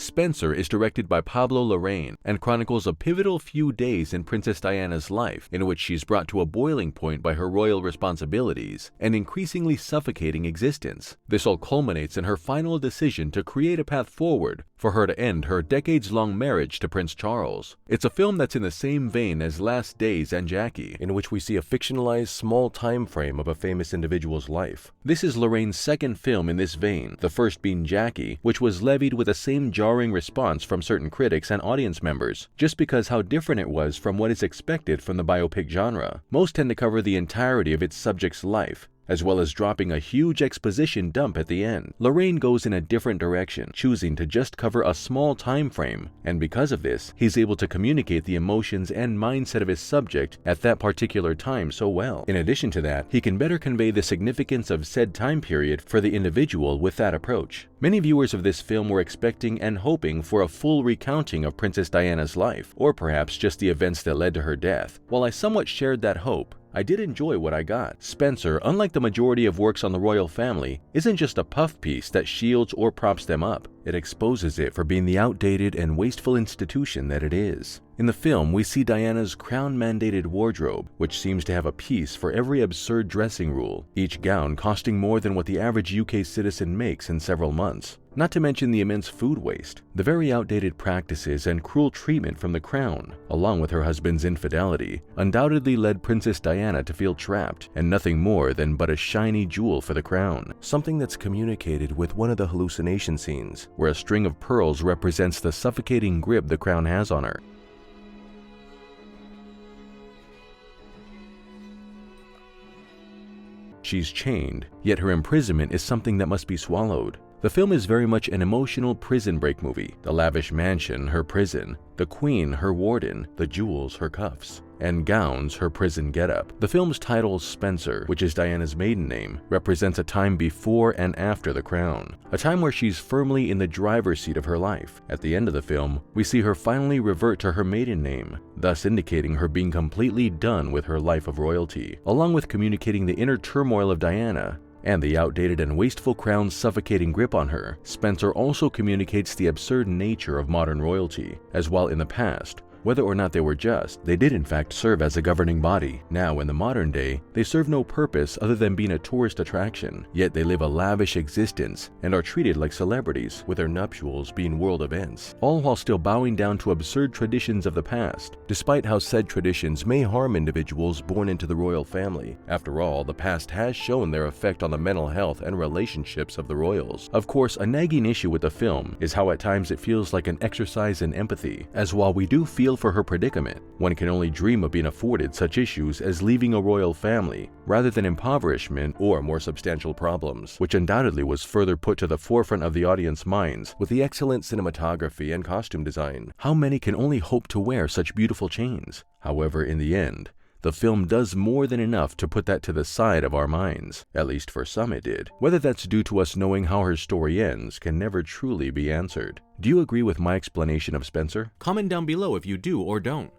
Spencer is directed by Pablo Larraín and chronicles a pivotal few days in Princess Diana's life in which she's brought to a boiling point by her royal responsibilities and increasingly suffocating existence. This all culminates in her final decision to create a path forward for her to end her decades-long marriage to Prince Charles. It's a film that's in the same vein as Last Days and Jackie, in which we see a fictionalized small time frame of a famous individual's life. This is Larraín's second film in this vein, the first being Jackie, which was levied with the same jarring response from certain critics and audience members, just because how different it was from what is expected from the biopic genre. Most tend to cover the entirety of its subject's life, as well as dropping a huge exposition dump at the end. Larraín goes in a different direction, choosing to just cover a small time frame, and because of this, he's able to communicate the emotions and mindset of his subject at that particular time so well. In addition to that, he can better convey the significance of said time period for the individual with that approach. Many viewers of this film were expecting and hoping for a full recounting of Princess Diana's life, or perhaps just the events that led to her death. While I somewhat shared that hope, I did enjoy what I got. Spencer, unlike the majority of works on the royal family, isn't just a puff piece that shields or props them up. It exposes it for being the outdated and wasteful institution that it is. In the film, we see Diana's crown-mandated wardrobe, which seems to have a piece for every absurd dressing rule, each gown costing more than what the average UK citizen makes in several months. Not to mention the immense food waste, the very outdated practices and cruel treatment from the crown, along with her husband's infidelity, undoubtedly led Princess Diana to feel trapped and nothing more than but a shiny jewel for the crown. Something that's communicated with one of the hallucination scenes, where a string of pearls represents the suffocating grip the crown has on her. She's chained, yet her imprisonment is something that must be swallowed. The film is very much an emotional prison break movie. The lavish mansion, her prison; the queen, her warden; the jewels, her cuffs; and gowns, her prison getup. The film's title, Spencer, which is Diana's maiden name, represents a time before and after the crown, a time where she's firmly in the driver's seat of her life. At the end of the film, we see her finally revert to her maiden name, thus indicating her being completely done with her life of royalty, along with communicating the inner turmoil of Diana and the outdated and wasteful crown's suffocating grip on her. Spencer also communicates the absurd nature of modern royalty, as while in the past, whether or not they were just, they did in fact serve as a governing body. Now, in the modern day, they serve no purpose other than being a tourist attraction, yet they live a lavish existence and are treated like celebrities, with their nuptials being world events, all while still bowing down to absurd traditions of the past, despite how said traditions may harm individuals born into the royal family. After all, the past has shown their effect on the mental health and relationships of the royals. Of course, a nagging issue with the film is how at times it feels like an exercise in empathy, as while we do feel for her predicament, one can only dream of being afforded such issues as leaving a royal family, rather than impoverishment or more substantial problems, which undoubtedly was further put to the forefront of the audience minds with the excellent cinematography and costume design. How many can only hope to wear such beautiful chains? However, in the end, the film does more than enough to put that to the side of our minds. At least for some it did. Whether that's due to us knowing how her story ends can never truly be answered. Do you agree with my explanation of Spencer? Comment down below if you do or don't.